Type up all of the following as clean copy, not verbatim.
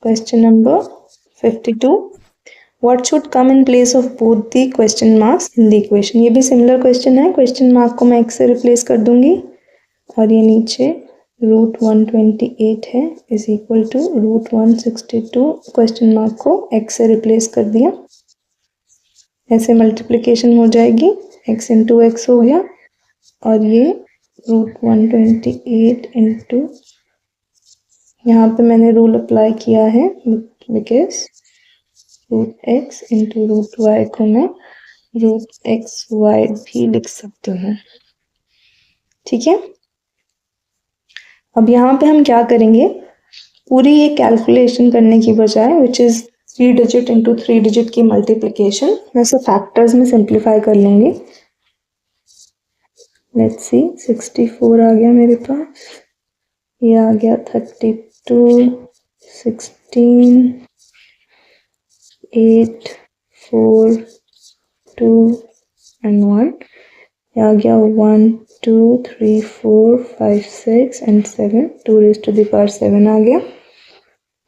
Question number 52. What should come in place of both the question marks in the equation? ये भी similar question है. Question mark को मैं x से replace कर दूंगी और ये नीचे √128 है is equal to √162. Question mark को x से रिप्लेस कर दिया. ऐसे मल्टीप्लिकेशन हो जाएगी. x इंटू एक्स हो गया और ये √128 इंटू, यहाँ पे मैंने रूल अप्लाई किया है बिकॉज √x इंटू √y को मैं √xy भी लिख सकती हूँ. ठीक है. अब यहाँ पे हम क्या करेंगे, पूरी ये कैलकुलेशन करने की बजाय which is 3 digit into 3 digit की मल्टीप्लिकेशन मैं सब फैक्टर्स में सिंप्लीफाई कर लूंगी. लेट्स सी 64 आ गया मेरे पास, ये आ गया 32, 16, 8, 4, 2 and 1. ये आ गया 1, 2, 3, 4, 5, 6 and 7. 2 raised to the power 7 आ गया.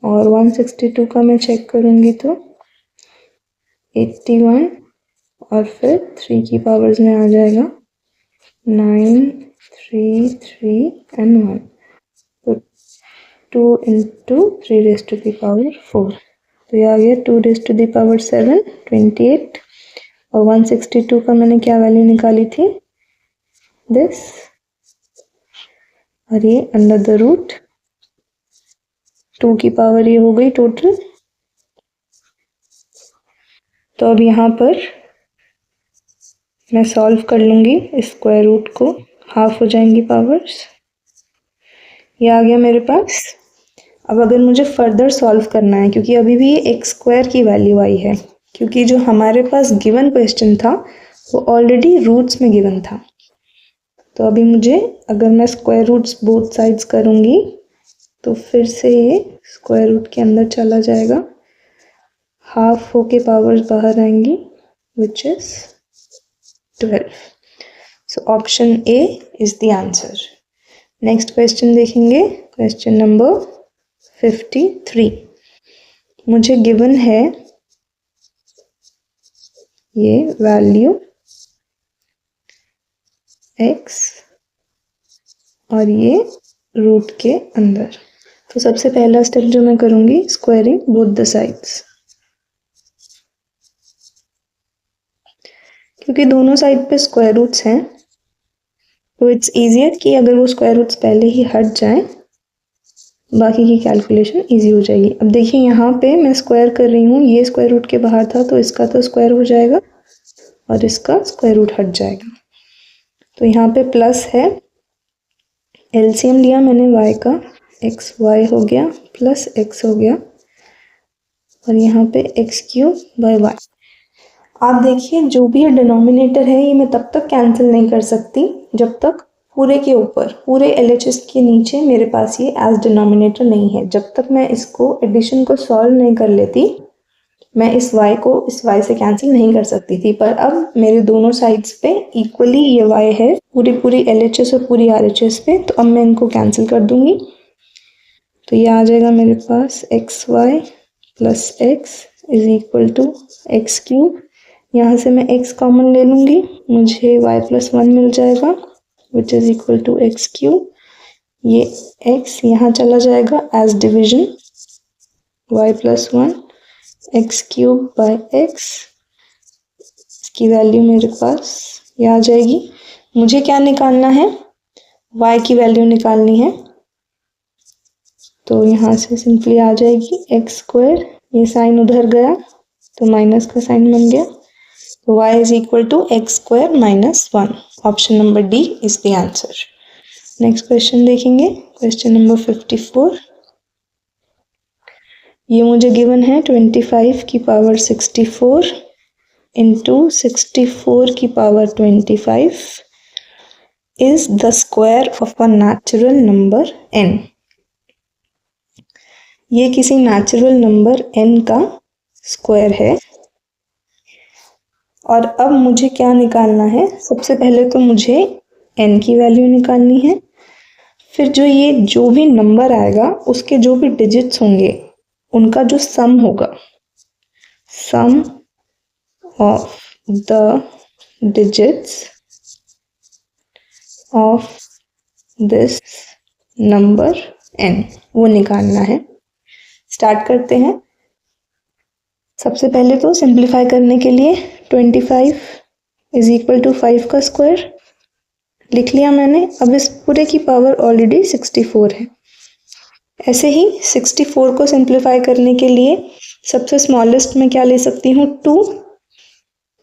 और 162 का मैं चेक करूँगी तो 81 और फिर 3 की पावर्स में आ जाएगा 9, 3, 3 and 1. तो 2 into 3 raised to the power 4. तो ये आ गया 2 raised to the power 7, 28. और 162 का मैंने क्या वैल्यू निकाली थी, दिस, और ये अंडर द रूट 2 की पावर ये हो गई टोटल. तो अब यहाँ पर मैं सॉल्व कर लूँगी स्क्वायर रूट को, हाफ हो जाएंगी पावर्स. ये आ गया मेरे पास. अब अगर मुझे फर्दर सॉल्व करना है, क्योंकि अभी भी ये x² की वैल्यू आई है, क्योंकि जो हमारे पास गिवन क्वेश्चन था वो ऑलरेडी रूट्स में गिवन था. तो अभी मुझे, अगर मैं स्क्वायर रूट्स बोथ साइड्स करूँगी तो फिर से ये स्क्वायर रूट के अंदर चला जाएगा, हाफ होके पावर्स बाहर आएंगी which is 12. So option A is the answer. Next question देखेंगे, क्वेश्चन नंबर 53. मुझे गिवन है ये वैल्यू x और ये रूट के अंदर. तो सबसे पहला स्टेप जो मैं करूंगी, स्क्वायरिंग बोथ द साइड्स, क्योंकि दोनों साइड पे स्क्वायर रूट्स हैं तो इट्स इजियर कि अगर वो स्क्वायर रूट्स पहले ही हट जाएं, बाकी की कैलकुलेशन इजी हो जाएगी. अब देखिए यहाँ पे मैं स्क्वायर कर रही हूँ, ये स्क्वायर रूट के बाहर था तो इसका तो स्क्वायर हो जाएगा और इसका स्क्वायर रूट हट जाएगा. तो यहाँ पे प्लस है, एलसीएम लिया मैंने y का, एक्स वाई हो गया प्लस x हो गया और यहाँ पे x³/y. आप देखिए जो भी ये डिनोमिनेटर है ये मैं तब तक कैंसिल नहीं कर सकती जब तक पूरे के ऊपर, पूरे LHS के नीचे मेरे पास ये एज डिनोमिनेटर नहीं है. जब तक मैं इसको एडिशन को सॉल्व नहीं कर लेती, मैं इस y को इस y से कैंसिल नहीं कर सकती थी. पर अब मेरे दोनों साइड्स पे इक्वली ये y है, पूरी LHS और पूरी RHS पे, तो अब मैं इनको कैंसिल कर दूंगी. तो ये आ जाएगा मेरे पास xy plus x is equal to x³. यहाँ से मैं x कॉमन ले लूँगी, मुझे y+1 मिल जाएगा which is equal to x³. ये x यहाँ चला जाएगा एज डिविजन, y+1 x³/x. इसकी वैल्यू मेरे पास ये आ जाएगी. मुझे क्या निकालना है, y की वैल्यू निकालनी है. तो यहाँ से सिंपली आ जाएगी x², ये साइन उधर गया तो माइनस का साइन बन गया. तो y is equal to x² - 1. Option number D is the answer. Next question देखेंगे, क्वेश्चन नंबर 54. ये मुझे गिवन है 25 की पावर 64 इंटू 64 की power 25 is the square of a natural number n. ये किसी नेचुरल नंबर n का स्क्वायर है. और अब मुझे क्या निकालना है, सबसे पहले तो मुझे n की वैल्यू निकालनी है. फिर जो भी नंबर आएगा उसके जो भी डिजिट्स होंगे उनका जो सम होगा, sum of the digits of this number n, वो निकालना है। स्टार्ट करते हैं। सबसे पहले तो सिंप्लीफाई करने के लिए 25 इज इक्वल टू 5 का स्क्वायर लिख लिया मैंने। अब इस पूरे की पावर ऑलरेडी 64 है। ऐसे ही 64 को सिंप्लीफाई करने के लिए सबसे स्मॉलेस्ट में क्या ले सकती हूँ, 2।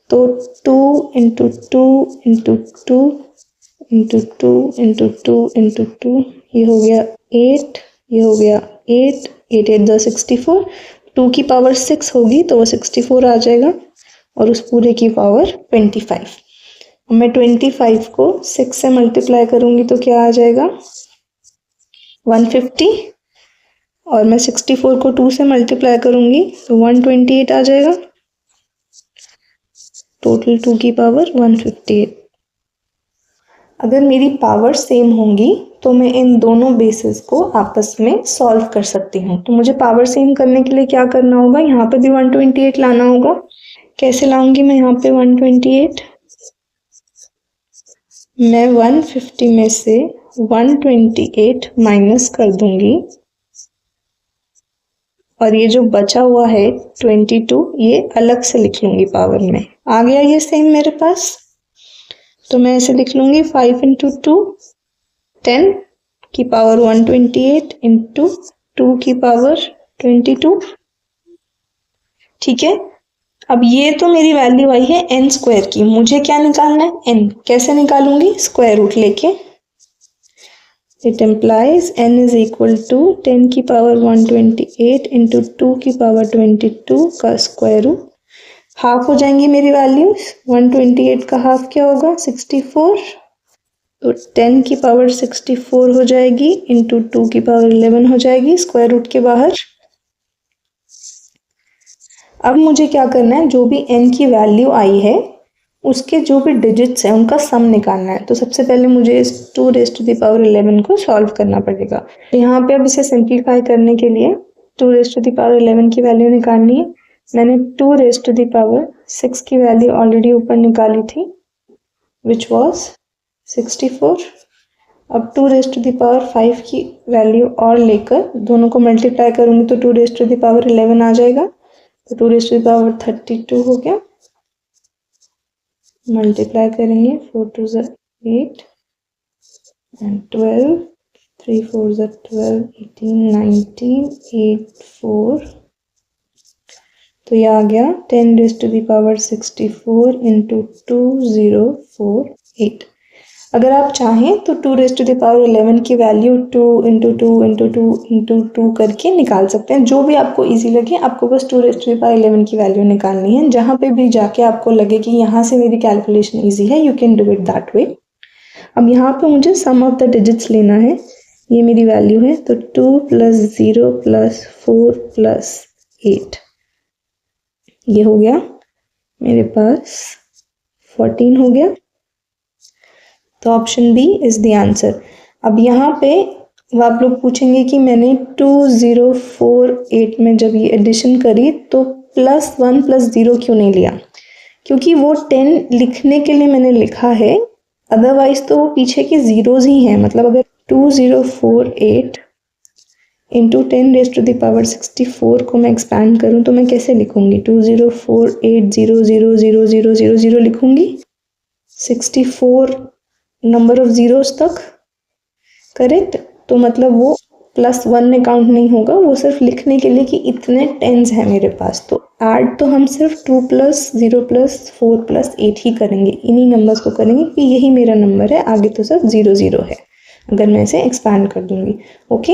तो 2 into 2 into 2 into 2 into 2 into 2, ये हो गया 8, ये हो गया 8, 8 8 64, 2 की पावर 6 होगी तो वो 64 आ जाएगा और उस पूरे की पावर 25। मैं 25 को 6 से मल्टीप्लाई करूंगी तो क्या आ जाएगा, 150, और मैं 64 को 2 से मल्टीप्लाई करूंगी तो 128 आ जाएगा। टोटल 2 की पावर 158। अगर मेरी पावर सेम होंगी तो मैं इन दोनों बेसिस को आपस में सॉल्व कर सकती हूँ। तो मुझे पावर सेम करने के लिए क्या करना होगा, यहाँ पे भी 128 लाना होगा। कैसे लाऊंगी मैं यहाँ पे 128, मैं 150 में से 128 माइनस कर दूंगी और ये जो बचा हुआ है 22, ये अलग से लिख लूंगी पावर में। आ गया ये सेम मेरे पास, तो मैं ऐसे लिख लूंगी 5 इंटू 2 10 की पावर 128 इंटू 2 की पावर 22। ठीक है, अब ये तो मेरी वैल्यू आई है n स्क्वायर की। मुझे क्या निकालना है, n। कैसे निकालूंगी, स्क्वायर रूट लेके। It implies n is equal to 10 की पावर 128 इंटू 2 की पावर 22 का स्क्वायर रूट। हाफ हो जाएंगी मेरी वैल्यूज। 128 का हाफ क्या होगा, 64, तो 10 की पावर 64 हो जाएगी इंटू 2 की पावर 11 हो जाएगी स्क्वायर रूट के बाहर। अब मुझे क्या करना है, जो भी n की वैल्यू आई है उसके जो भी डिजिट्स हैं उनका सम निकालना है। तो सबसे पहले मुझे इस 2 रेज़ टू द पावर 11 को सॉल्व करना पड़ेगा। तो यहाँ पे अब इसे सिंप्लीफाई करने के लिए 2 रेज़ टू द पावर 11 की वैल्यू निकालनी है। मैंने 2 रेज़ टू द पावर 6 की वैल्यू ऑलरेडी ऊपर निकाली थी, विच वॉज 64। अब 2 रेज़ टू द पावर 5 की वैल्यू और लेकर दोनों को मल्टीप्लाई करूंगी तो 2 रेज़ टू द पावर 11 आ जाएगा। तो 2 रेज़ टू द पावर 32 हो गया। मल्टीप्लाई करेंगे, 4 2 8 एंड 12, 3 4 12, 18 19 8 4, तो ये आ गया 10 raise to the power 64 into 2048। अगर आप चाहें तो 2 रेज़ टू द पावर 11 की वैल्यू 2 इंटू 2 इंटू 2 इंटू 2 करके निकाल सकते हैं, जो भी आपको इजी लगे। आपको बस 2 रेज़ टू द पावर 11 की वैल्यू निकालनी है। जहाँ पे भी जाके आपको लगे कि यहाँ से मेरी कैलकुलेशन इजी है, you can do it that way. अब यहाँ पे मुझे सम ऑफ द डिजिट्स लेना है। ये मेरी वैल्यू है, तो 2 + 0 + 4 + 8, ये हो गया मेरे पास 14 हो गया। तो option B is the answer. अब यहाँ पे आप लोग पूछेंगे कि मैंने 2048 में जब ये एडिशन करी तो +1 + 0 क्यों नहीं लिया, क्योंकि वो 10 लिखने के लिए मैंने लिखा है, अदरवाइज तो वो पीछे की जीरोज ही हैं। मतलब अगर 2048 into 10 raise to the power 64 को मैं एक्सपैंड करूँ तो मैं कैसे लिखूंगी, 2048 0 0 0 0 0 0 लिखूंगी, 64 नंबर ऑफ जीरोस तक, करेक्ट। तो मतलब वो +1 में काउंट नहीं होगा, वो सिर्फ लिखने के लिए कि इतने टेंस हैं मेरे पास। तो ऐड तो हम सिर्फ 2 + 0 + 4 + 8 ही करेंगे, इन्हीं नंबर्स को करेंगे कि यही मेरा नंबर है, आगे तो सब 0 0 है अगर मैं इसे एक्सपैंड कर दूंगी। ओके।